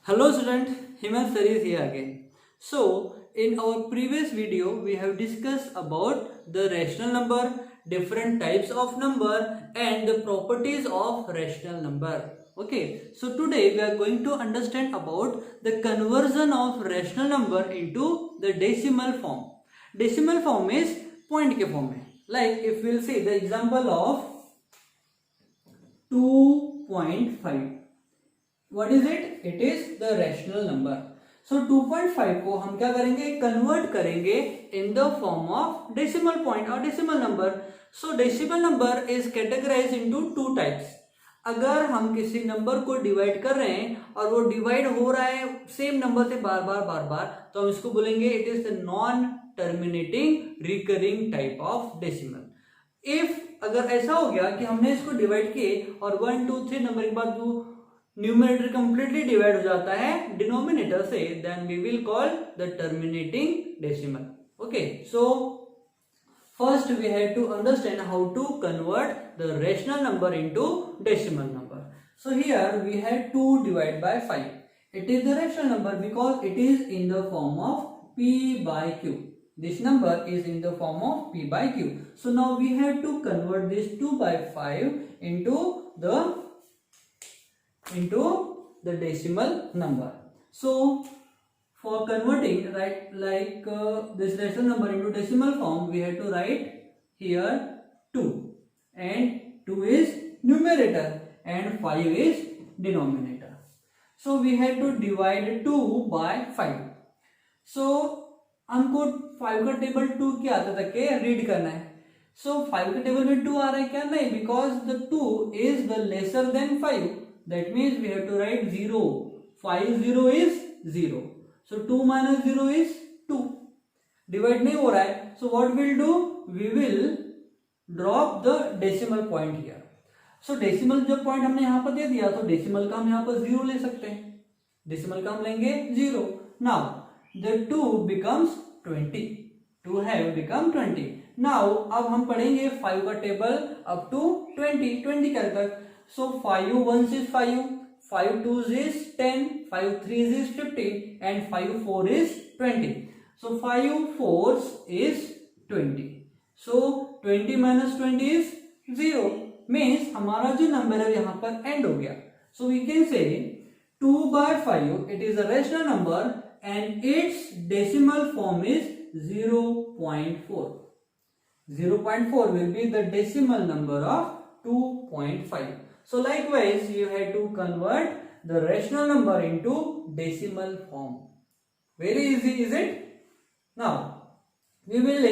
Hello student, Hemant Sir is here again. So, in our previous video, we have discussed about the rational number, different types of number and the properties of rational number. Okay, so today we are going to understand about the conversion of rational number into the decimal form. Decimal form is point के form में. Like if we'll see the example of 2.5. What is it? It is the rational number. So 2.5 को हम क्या करेंगे? Convert करेंगे in the form of decimal point or decimal number. So decimal number is categorized into two types. अगर हम किसी number को divide कर रहे हैं और वो डिवाइड हो रहा है सेम नंबर से बार बार तो हम इसको बोलेंगे it is the non terminating recurring type of decimal. If अगर ऐसा हो गया कि हमने इसको डिवाइड किए और 1 2 3 नंबर के बाद वो न्यूमरेटर कंप्लीटली डिवाइड हो जाता है डिनोमिनेटर से, then we will call the terminating decimal. Okay, so first we have to understand how to convert the rational number into decimal number. So here we have 2 divide by 5. It is the rational number because it is in the form of p by q. This number is in the form of p by q. So now we have to convert this 2 by 5 into the decimal number. So for converting, right, like this rational number into decimal form, we have to write here 2, and 2 is numerator and 5 is denominator. So we have to divide 2 by 5. So हमको 5 का table 2 क्या आता था के read करना है. So 5 का table में 2 आ रहा है क्या? नहीं, because the 2 is the lesser than 5. That means we have to write 0. 5 0 is 0. So 2 minus 0 is 2. Divide नहीं हो रहा है. So what we'll do? We will drop the decimal point here. So decimal जब point हमने यहाँ पर दे दिया तो decimal का हम यहाँ पर 0 ले सकते हैं. Decimal का हम लेंगे 0. Now the 2 becomes 20. 2 have become 20. Now अब हम पढ़ेंगे 5 का टेबल up to 20 क्या तक. So 5 1s is 5, 5 2s is 10, 5 3s is 15 and 5 4 is 20. So 5 4s is 20. So 20 minus 20 is 0. Means हमारा जो नंबर है यहाँ पर एंड हो गया. So we can say 2 by 5 it is a rational number and its decimal form is 0.4. 0.4 will be the decimal number of 2.5. So likewise you have to convert the rational number into decimal form. Very easy, is it? Now we will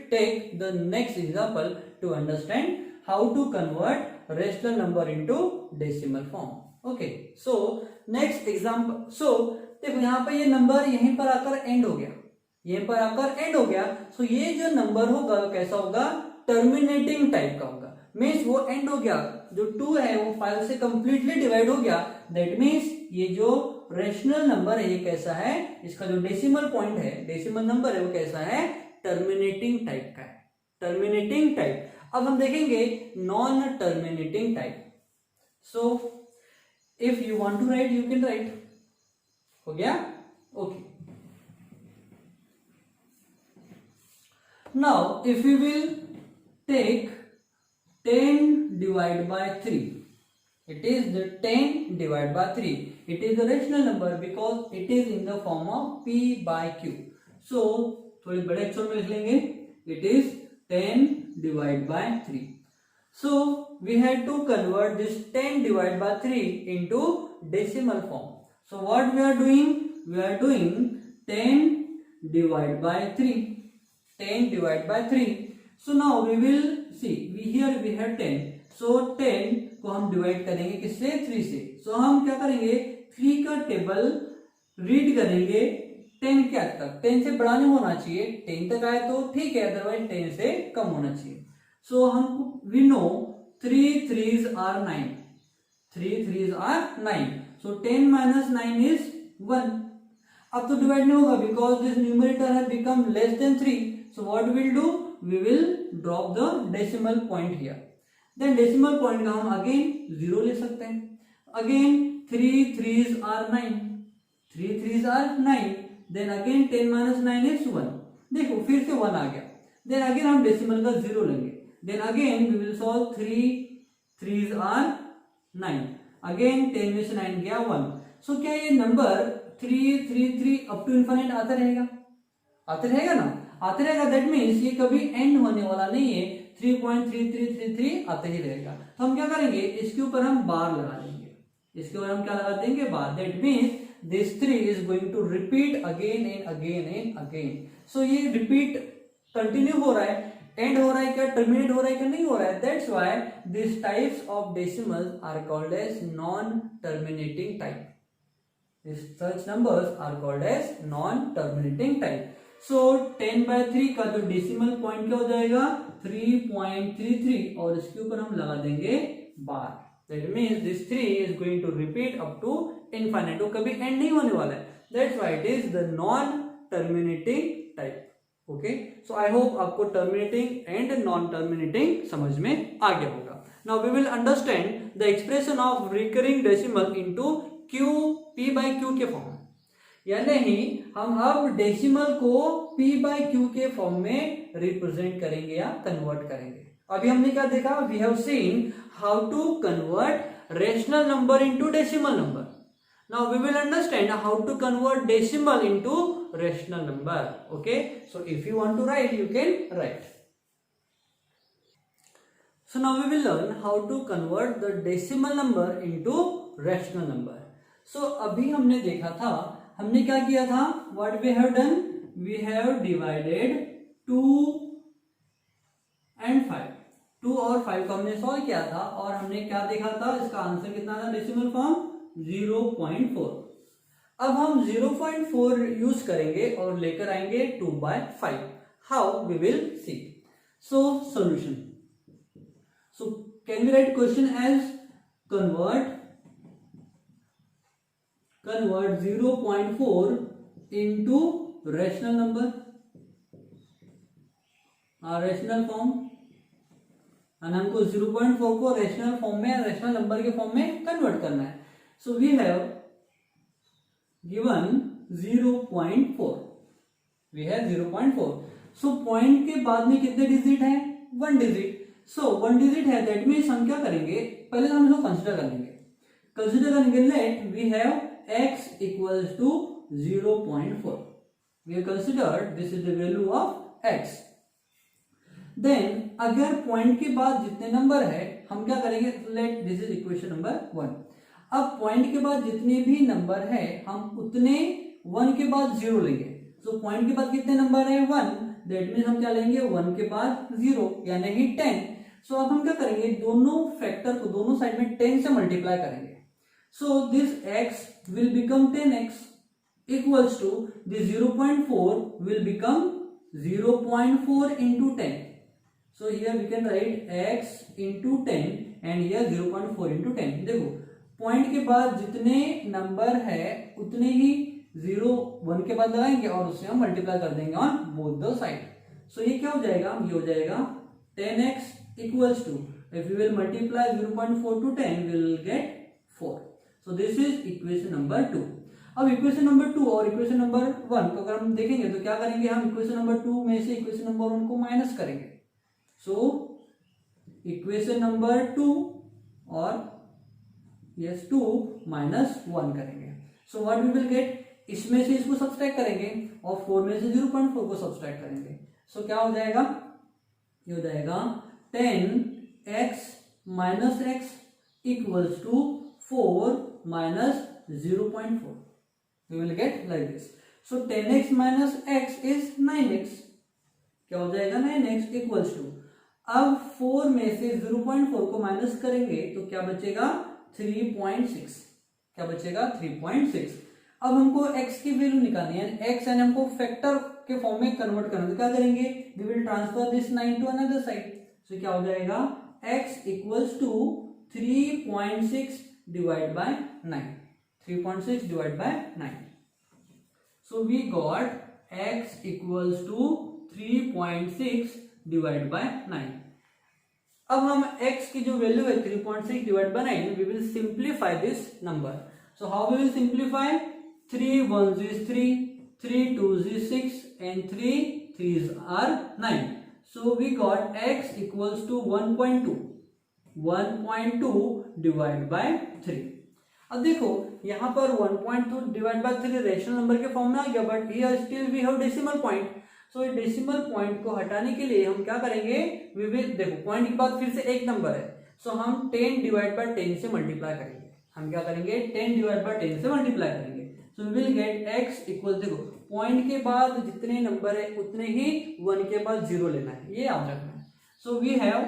take the next example to understand how to convert rational number into decimal form. Okay, so next example. So देखो यहाँ पर ये number यहीं पर आकर and हो गया, यहीं पर आकर एंड हो गया. सो ये जो नंबर होगा कैसा होगा? टर्मिनेटिंग टाइप का होगा. मीन्स वो एंड हो गया, जो 2 है वो 5 से कंप्लीटली डिवाइड हो गया. दैट मीन्स ये जो रेशनल नंबर है ये कैसा है? इसका जो डेसिमल पॉइंट है, डेसिमल नंबर है वो कैसा है? टर्मिनेटिंग टाइप का है. Terminating type. अब हम देखेंगे non terminating type. So if you want to write you can write. हो गया? Okay. Now if you will take 10 divided by 3. It is the 10 divided by 3. It is a rational number because it is in the form of p by q. So थोड़े बड़े अक्षर में लिख लेंगे. It is 10 divided by 3. So we had to convert this 10 divided by 3 into decimal form. So what we are doing? We are doing 10 divided by 3. 10 divided by 3. So now we will see. Here we have 10. So 10 को हम divide करेंगे किससे? 3 से. So हम क्या करेंगे? 3 का table read करेंगे 10 के तक. 10 से बड़ा नहीं होना चाहिए. 10 तक आए तो ठीक है, अदरवाइज 10 से कम होना चाहिए. So हम we know 3 3s are 9. 3 3s are 9. So 10 minus 9 is 1. अब तो डिवाइड नहीं होगा because this numerator has become less than 3. So what we will do? We will drop the decimal point here. Then decimal point का हम again 0 ले सकते हैं. Again 3 3s are 9, 3 3s are 9, then again 10 minus 9 is 1. देखो फिर से 1 आ गया, then again हम डेसिमल का 0 लेंगे, then again we will solve 3 3s are 9, again 10 में से 9 गया 1. So क्या ये नंबर 3 3 3 अप टू इन्फिनिट आता रहेगा? आते रहेगा ना, आते रहेगा. दैट मीन्स ये कभी एंड होने वाला नहीं है, 3.3333 आते ही रहेगा. तो हम क्या करेंगे, इसके ऊपर हम बार लगा देंगे, इसके ऊपर हम क्या लगा देंगे, bar. That means this 3 is going to repeat again and again and again. So ये repeat कंटिन्यू हो रहा है, एंड हो रहा है क्या, टर्मिनेट हो रहा है क्या, नहीं हो रहा है. That's why this types of decimals are called as non terminating type. such numbers are called as non-terminating type. So 10/3 का जो डेसिमल पॉइंट क्या हो जाएगा, 3.33, और इसके ऊपर हम लगा देंगे बार. That means this 3 is going to repeat up to infinite. वो कभी एंड नहीं होने वाला है. That's why it is the non-terminating type. Okay, so I hope आपको terminating and non-terminating समझ में आ गया होगा. Now we will understand the expression of recurring decimal into Q P by Q के फॉर्म. यानी हम अब डेसिमल को P by Q के फॉर्म में रिप्रेजेंट करेंगे या कन्वर्ट करेंगे. अभी हमने क्या देखा, we have seen how to convert rational number into decimal number. Now we will understand how to convert decimal into rational number. Okay, so if you want to write you can write. So now we will learn how to convert the decimal number into rational number. So अभी हमने देखा था, हमने क्या किया था, what we have done, we have divided 2 and 5. 2 और 5 को हमने सॉल्व किया था और हमने क्या देखा था, इसका आंसर कितना था डेसिमल फॉर्म 0.4. अब हम 0.4 यूज करेंगे और लेकर आएंगे 2/5. How we will see. So solution. So can we write question as convert 0.4 into rational number, rational form, and हमको 0.4 को rational form में, rational number के form में convert करना है. So we have given 0.4. We have 0.4. So point के बाद में कितने डिजिट हैं, 1 डिजिट. सो 1 डिजिट है, दैट मीन्स हम क्या करेंगे, पहले हम इसको कंसिडर करेंगे. Let we have x equals to 0.4. We have considered this is the value of x. Then अगर पॉइंट के बाद जितने नंबर है हम क्या करेंगे, let this is equation number 1. अब पॉइंट के बाद जितने भी नंबर है हम उतने 1 के बाद 0 लेंगे. सो पॉइंट के बाद कितने नंबर है, 1. दैट मीन्स हम क्या लेंगे, 1 के बाद 0 यानी कि 10. सो अब हम क्या करेंगे, दोनों फैक्टर को दोनों साइड में 10 से मल्टीप्लाई करेंगे. So this x will become 10x equals to this 0.4 will become 0.4 into 10. So here we can write x into 10 and here 0.4 into 10. देखो पॉइंट के बाद जितने नंबर है उतने ही 1 के बाद लगाएंगे और उससे हम मल्टीप्लाई कर देंगे ऑन बोथ द साइड. सो ये क्या हो जाएगा, ये हो जाएगा 10x equals to, if we will multiply 0.4 to 10 we will get 4. So this is equation number 2. अब इक्वेशन नंबर 2 और इक्वेशन नंबर 1 को अगर हम देखेंगे तो क्या करेंगे, हम इक्वेशन नंबर 2 में से इक्वेशन नंबर 1 को माइनस करेंगे. सो इक्वेशन नंबर 2 और यस 2 माइनस 1 करेंगे. So what we will get, इसमें से इसको सब्सट्रैक्ट करेंगे और 4 में से 0.4 को सब्सट्रैक्ट करेंगे. सो क्या हो जाएगा, ये हो जाएगा 10x minus x equals to 4 minus 0.4. We will get like this. So 10x minus x is 9x. क्या हो जाएगा, 9x equals to, अब 4 में से 0.4 को माइनस करेंगे तो क्या बचेगा, 3.6. क्या बचेगा, 3.6. अब हमको x की वैल्यू निकालनी है, x एंड हमको फैक्टर के फॉर्म में कन्वर्ट करना है. तो क्या करेंगे, we will transfer this 9 to another side. So क्या हो जाएगा, x equals to 3.6 divided by 9. 3.6 divided by 9. So we got x equals to 3.6 divided by 9. अब हम x की जो वैल्यू है 3.6 divided by 9, we will simplify this number. So how we will simplify? 3 1s is 3, 3 2s is 6, and 3 3s are 9. So we got x equals to 1.2. 1.2 divide by 3. अब देखो यहाँ पर 1.2 divide by 3 rational number के form में आ गया, but here still we have decimal point. So ये decimal point को हटाने के लिए हम क्या करेंगे? वी विल, देखो पॉइंट के बाद फिर से एक नंबर है, सो हम 10 डिवाइड बाय 10 से मल्टीप्लाई करेंगे. हम क्या करेंगे? 10 डिवाइड बाय 10 से मल्टीप्लाई करेंगे. So we will get x equal, देखो पॉइंट के बाद जितने नंबर है उतने ही 1 के बाद 0 लेना है, ये याद रखना है. So we have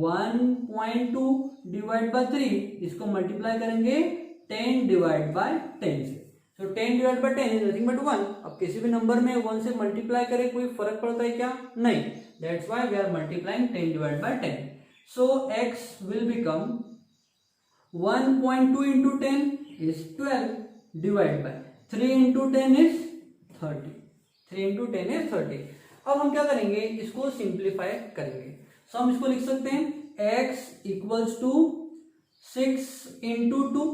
1.2 divide by 3, इसको मल्टीप्लाई करेंगे 10 डिवाइड बाय 10 से. So 10 divide by 10 is nothing but 1. अब किसी भी नंबर में 1 से मल्टीप्लाई करें कोई फर्क पड़ता है क्या? नहीं. That's why we are multiplying 10 divide by 10. So x will become 1.2 into 10 is 12 divided by 3 into 10 is 30. 3 into 10 is 30. अब हम क्या करेंगे? इसको सिंप्लीफाई करेंगे. सो हम इसको लिख सकते हैं x equals to 6 into 2.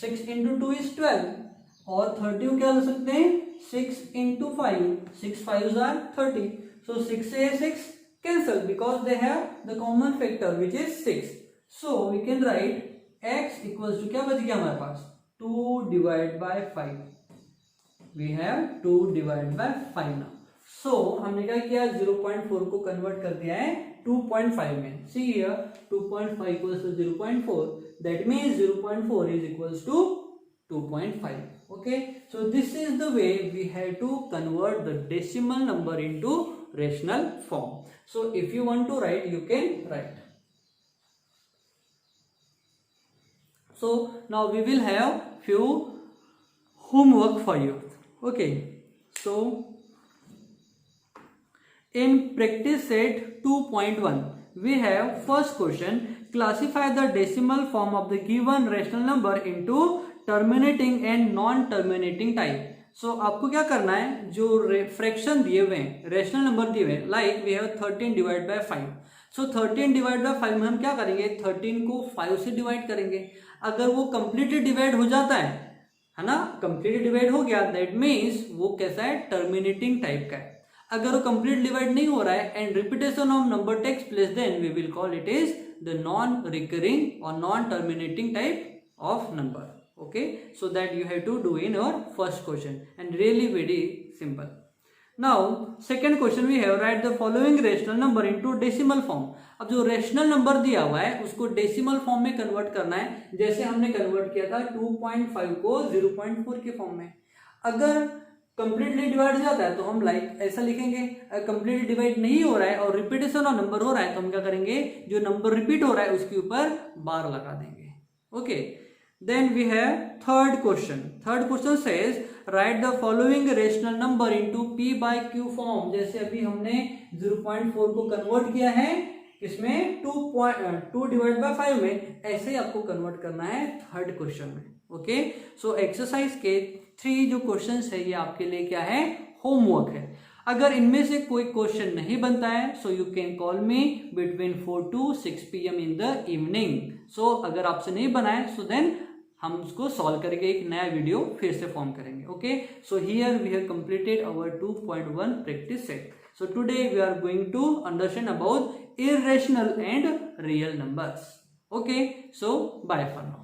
6 into 2 is 12. और 30 को क्या लिख सकते हैं? 6 into 5. 6 5s are 30. So 6 से 6 cancel because they have the common factor which is 6. So we can write x equals to, क्या बच गया हमारे पास? 2 divide by 5. We have 2 divide by 5 now. सो हमने क्या किया? 0.4 को कन्वर्ट कर दिया है 2.5 में. See here 2.5 equals to 0.4. That means 0.4 is equals to 2.5. Okay, so this is the way we have to convert the decimal number into rational form. So if you want to write, you can write. So now we will have few homework for you. Okay, so in practice set 2.1 we have first question, classify the decimal form of the given rational number into terminating and non terminating type. So आपको क्या करना है? जो fraction दिए हुए हैं, rational number दिए हुए हैं, like we have 13 divide by 5. So 13 divide by 5 में हम क्या करेंगे? 13 को 5 से डिवाइड करेंगे. अगर वो कंप्लीटली डिवाइड हो जाता है ना, कंप्लीटली डिवाइड हो गया, दैट मीन्स वो कैसा है? टर्मिनेटिंग टाइप का है. अगर वो कंप्लीट डिवाइड नहीं हो रहा है and repetition of number takes place, then we will call it is the non recurring और non terminating type of number. Okay, so that you have to do in your first question and really very simple. Now second question we have, write the following rational number into decimal form. अब जो rational number दिया हुआ है उसको decimal form में convert करना है, जैसे हमने कन्वर्ट किया था 2.5 को 0.4 के फॉर्म में. अगर कंप्लीटली डिवाइड हो जाता है तो हम लाइक ऐसा लिखेंगे. अगर कंप्लीटली डिवाइड नहीं हो रहा है और रिपीटेशन ऑफ नंबर हो रहा है तो हम क्या करेंगे? जो नंबर रिपीट हो रहा है उसके ऊपर बार लगा देंगे. Okay, then we have third question. Third question says write the following rational number into p by q form. जैसे अभी हमने 0.4 को कन्वर्ट किया है इसमें 2 डिवाइड बाय 5 में, ऐसे ही आपको कन्वर्ट करना है थर्ड क्वेश्चन में. ओके, सो एक्सरसाइज के 3 जो क्वेश्चंस है ये आपके लिए क्या है? होमवर्क है. अगर इनमें से कोई क्वेश्चन नहीं बनता है so you can call me between 4 to 6 PM in the evening. So अगर आपसे नहीं बना है सो देन हम उसको सॉल्व करके एक नया वीडियो फिर से फॉर्म करेंगे. Okay, so here we have completed our 2.1 practice set. So today we are going to understand about irrational and real numbers. Okay, so bye for now.